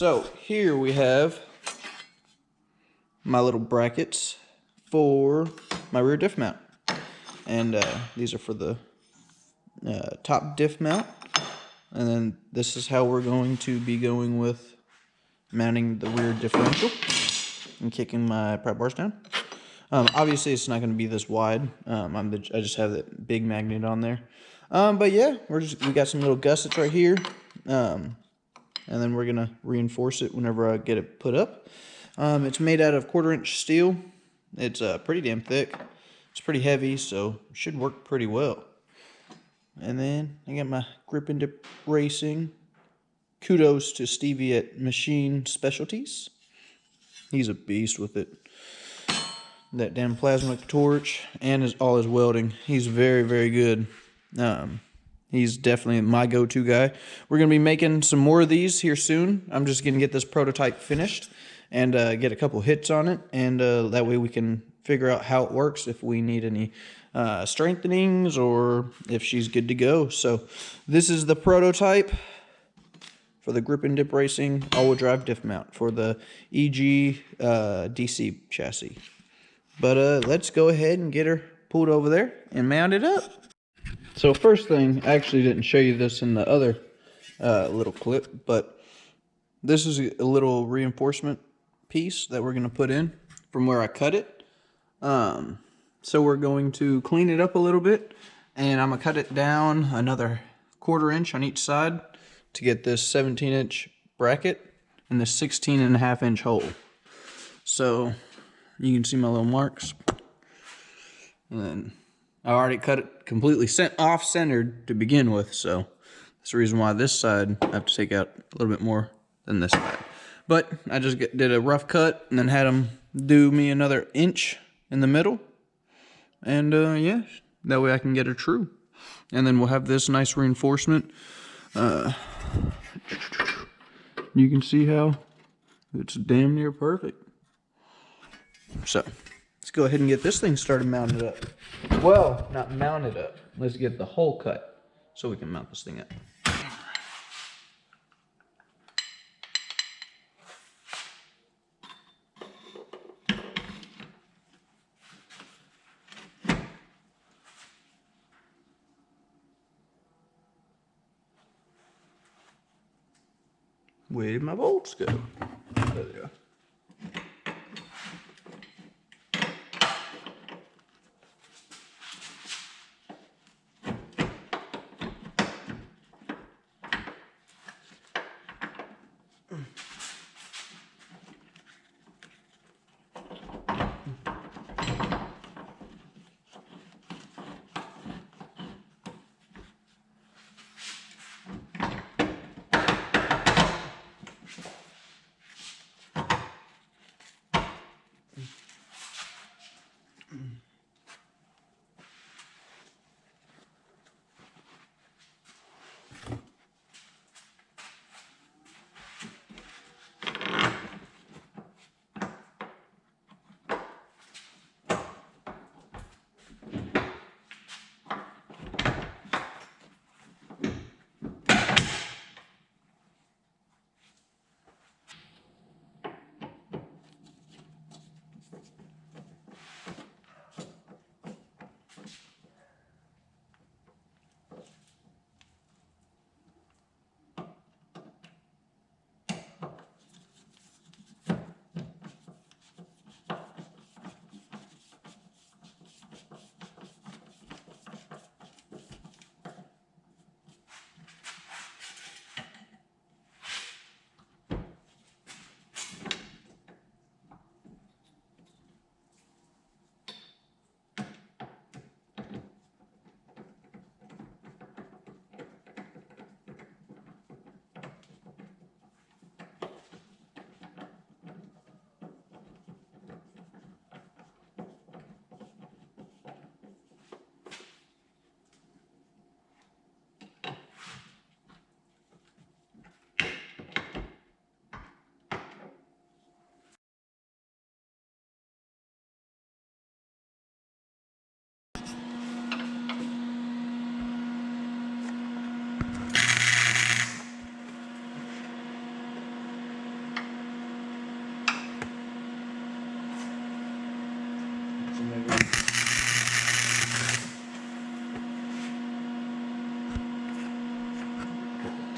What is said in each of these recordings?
So here we have my little brackets for my rear diff mount. And these are for the top diff mount. And then this is how we're going to be going with mounting the rear differential and kicking my prep bars down. Obviously, it's not going to be this wide. I just have that big magnet on there. But yeah, we got some little gussets right here. And then we're going to reinforce it whenever I get it put up. It's made out of 1/4-inch steel. It's pretty damn thick. It's pretty heavy, so it should work pretty well. And then I got my grip and dip racing. Kudos to Stevie at Machine Specialties. He's a beast with it. That damn plasma torch and all his welding. He's very, very good. He's definitely my go-to guy. We're going to be making some more of these here soon. I'm just going to get this prototype finished and get a couple hits on it. And that way we can figure out how it works, if we need any strengthenings or if she's good to go. So this is the prototype for the grip and dip racing all-wheel drive diff mount for the EG DC chassis. But let's go ahead and get her pulled over there and mount it up. So first thing, I actually didn't show you this in the other little clip, but this is a little reinforcement piece that we're going to put in from where I cut it. So we're going to clean it up a little bit, and I'm going to cut it down another 1/4 inch on each side to get this 17-inch bracket and this 16.5-inch hole. So you can see my little marks. And then I already cut it completely off-centered to begin with, so that's the reason why this side I have to take out a little bit more than this side. But I just did a rough cut and then had them do me another inch in the middle. And yeah, that way I can get her true. And then we'll have this nice reinforcement. You can see how it's damn near perfect. So let's go ahead and get this thing started mounted up. Well, not mounted up. Let's get the hole cut so we can mount this thing up. Where did my bolts go? There they go.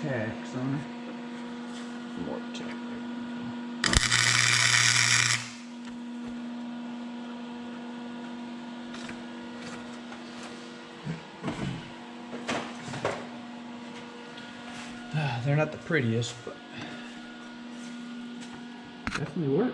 tacks on it. More tack. They're not the prettiest, but definitely work.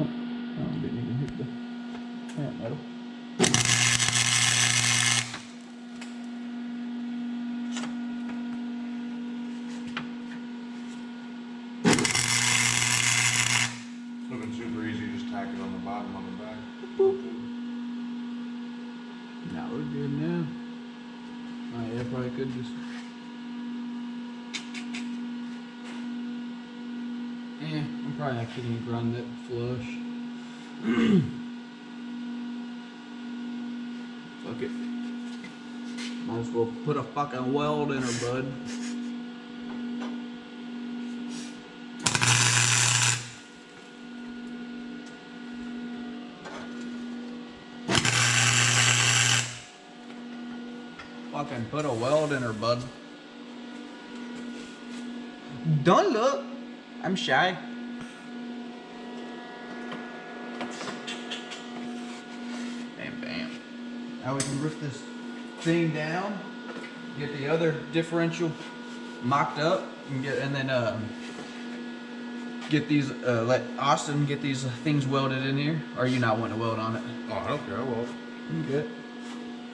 Oh, didn't even hit the plant metal. Looking super easy, just tack it on the bottom on the back. Boop. Now we're good now. Oh yeah, probably could just. I'm probably actually gonna grind that flush. Fuck it. Might as well put a fucking weld in her, bud. Fucking put a weld in her, bud. Don't look. I'm shy. Bam, bam. Now we can rip this thing down, get the other differential mocked up, and then get these. Let Austin get these things welded in here. Or are you not want to weld on it? Oh, I don't care, I will. Okay.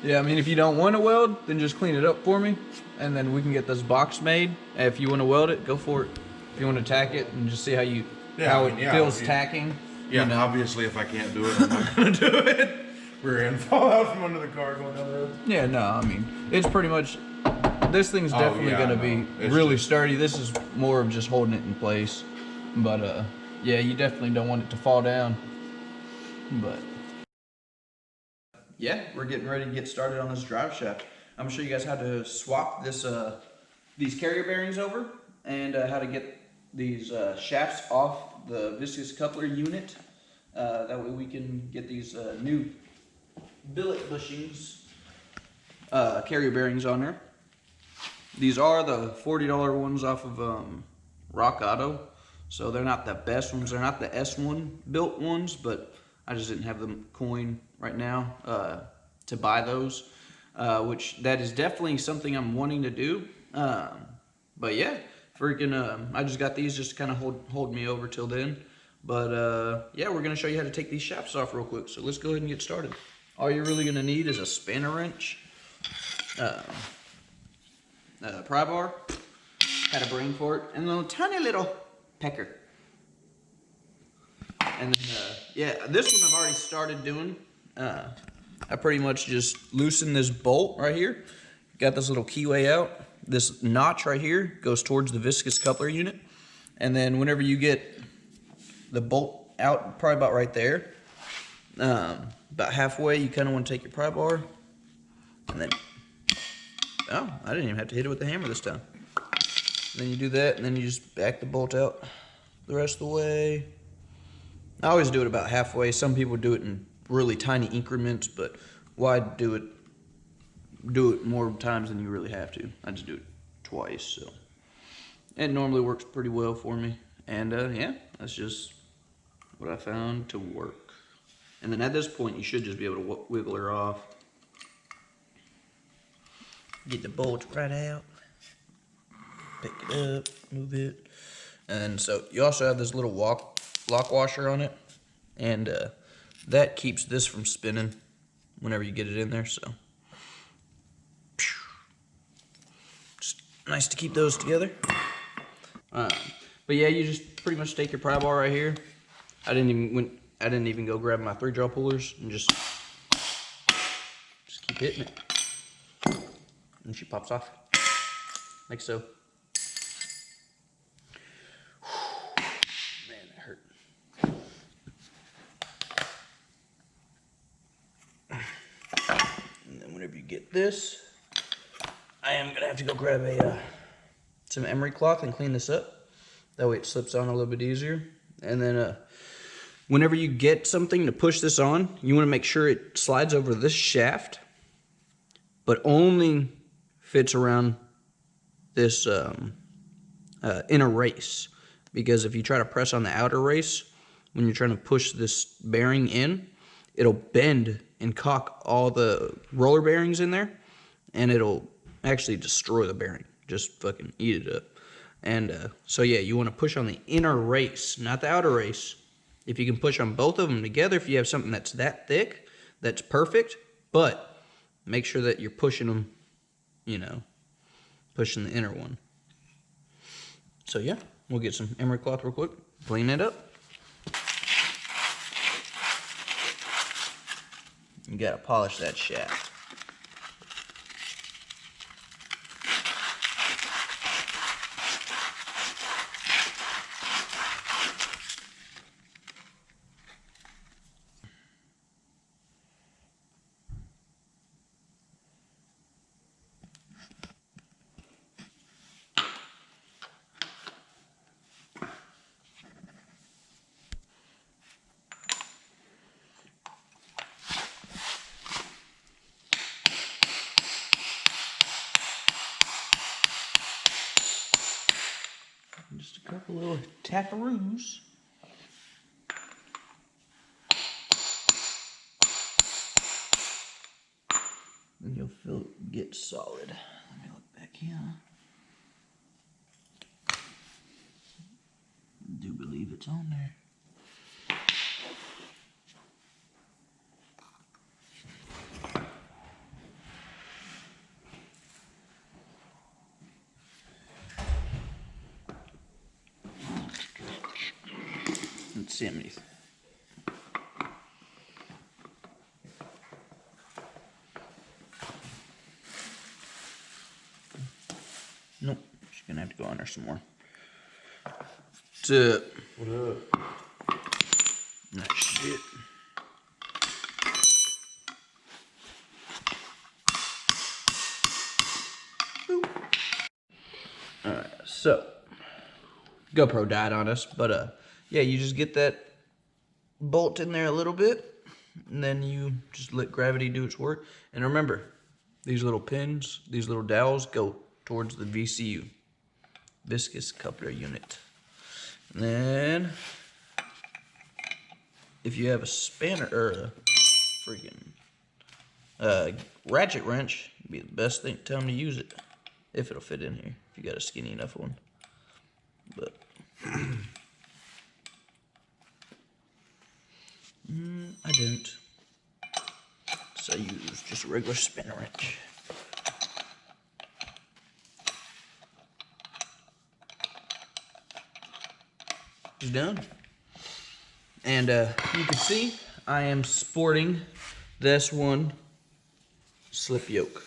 Yeah, I mean, if you don't want to weld, then just clean it up for me, and then we can get this box made. If you want to weld it, go for it. If you want to tack it and just see how it feels tacking. Yeah, you know. obviously if I can't do it, I'm not gonna do it. We're in, fall out from under the car going down the road. Yeah, no, I mean, it's pretty much, this thing's definitely yeah, going to be really just sturdy. This is more of just holding it in place. But, yeah, you definitely don't want it to fall down. But, yeah, we're getting ready to get started on this drive shaft. I'm going to show you guys how to swap this, these carrier bearings over, and how to get these shafts off the viscous coupler unit. That way we can get these new billet bushings carrier bearings on there. These are the $40 ones off of Rock Auto, so they're not the best ones. They're not the S1 built ones, but I just didn't have the coin right now to buy those, which that is definitely something I'm wanting to do. But yeah, freaking I just got these just to kind of hold me over till then. But yeah, we're gonna show you how to take these shafts off real quick. So let's go ahead and get started. All you're really gonna need is a spanner wrench, pry bar, had a brain for it, and a tiny little pecker. And then, yeah, this one I've already started doing. I pretty much just loosen this bolt right here. Got this little keyway out. This notch right here goes towards the viscous coupler unit. And then whenever you get the bolt out, probably about right there, about halfway, you kind of want to take your pry bar, and then, oh, I didn't even have to hit it with the hammer this time. And then you do that, and then you just back the bolt out the rest of the way. I always do it about halfway. Some people do it in really tiny increments, but why do it more times than you really have to? I just do it twice, so it normally works pretty well for me. And yeah, that's just what I found to work. And then at this point, you should just be able to wiggle her off. Get the bolt right out. Pick it up, move it. And so you also have this little lock washer on it. And that keeps this from spinning whenever you get it in there, so. Just nice to keep those together. But yeah, you just pretty much take your pry bar right here. I didn't even go grab my 3-jaw pullers, and just keep hitting it. And she pops off, like so. Man, that hurt. whenever you get this, I am gonna have to go grab some emery cloth and clean this up. That way it slips on a little bit easier. And then whenever you get something to push this on, you want to make sure it slides over this shaft, but only fits around this inner race. Because if you try to press on the outer race, when you're trying to push this bearing in, it'll bend and cock all the roller bearings in there, and it'll actually destroy the bearing. Just fucking eat it up. And so yeah, you want to push on the inner race, not the outer race. If you can push on both of them together, if you have something that's that thick, that's perfect. But make sure that you're pushing them, you know, pushing the inner one. So yeah, we'll get some emery cloth real quick, clean it up. You gotta polish that shaft. Just a couple little tackaroos. And you'll feel it get solid. Let me look back here. I do believe it's on there. Let's see how many. Nope, just gonna have to go on there some more. What's up? What up? That shit. Alright, so GoPro died on us, but yeah, you just get that bolt in there a little bit, and then you just let gravity do its work. And remember, these little pins, these little dowels go towards the VCU, viscous coupler unit. And then if you have a spanner or a freaking ratchet wrench, it'd be the best time to use it, if it'll fit in here, if you got a skinny enough one. But I don't. So I use just a regular spinner wrench. It's done. And you can see I am sporting this one slip yoke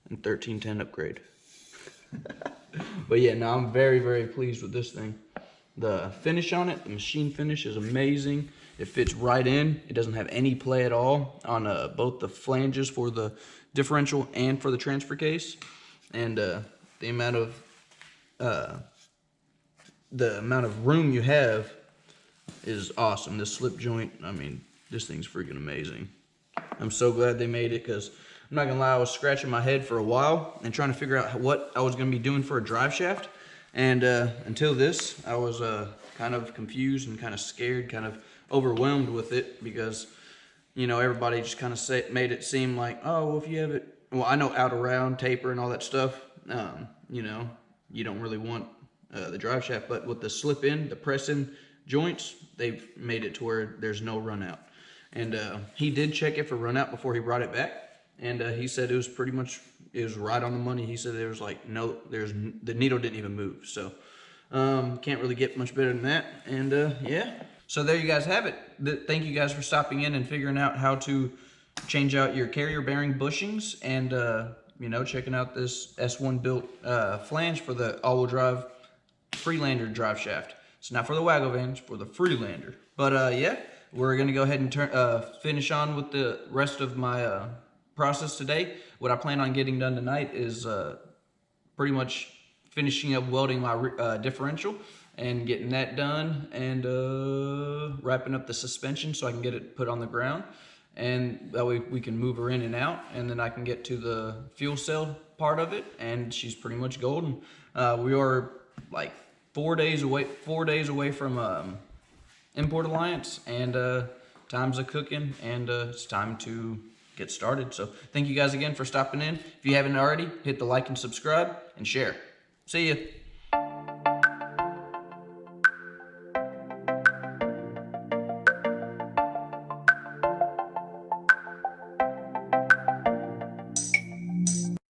in 1310 upgrade. But yeah, no, I'm very, very pleased with this thing. The finish on it, the machine finish is amazing. It fits right in. It doesn't have any play at all on both the flanges for the differential and for the transfer case. And the amount of room you have is awesome. This slip joint, I mean, this thing's freaking amazing. I'm so glad they made it, because I'm not gonna lie, I was scratching my head for a while and trying to figure out what I was gonna be doing for a drive shaft. And until this, I was kind of confused and kind of scared, kind of overwhelmed with it, because, you know, everybody just kind of made it seem like, oh, well, if you have it, well, I know out around taper and all that stuff, you know, you don't really want the drive shaft, but with the slip in, the press in joints, they've made it to where there's no run out. And he did check it for run out before he brought it back. And he said it was pretty much, it was right on the money. He said there was like the needle didn't even move. So can't really get much better than that. And yeah, so there you guys have it. Thank you guys for stopping in and figuring out how to change out your carrier bearing bushings, and you know, checking out this S1 built flange for the all-wheel drive Freelander drive shaft. It's not for the Waggle van, it's for the Freelander. But yeah, we're gonna go ahead and finish on with the rest of my process today. What I plan on getting done tonight is pretty much finishing up welding my differential and getting that done, and wrapping up the suspension so I can get it put on the ground, and that way we can move her in and out, and then I can get to the fuel cell part of it, and she's pretty much golden. We are like 4 days away from Import Alliance, and time's a cooking, and it's time to get started. So thank you guys again for stopping in. If you haven't already, hit the like and subscribe and share. See ya.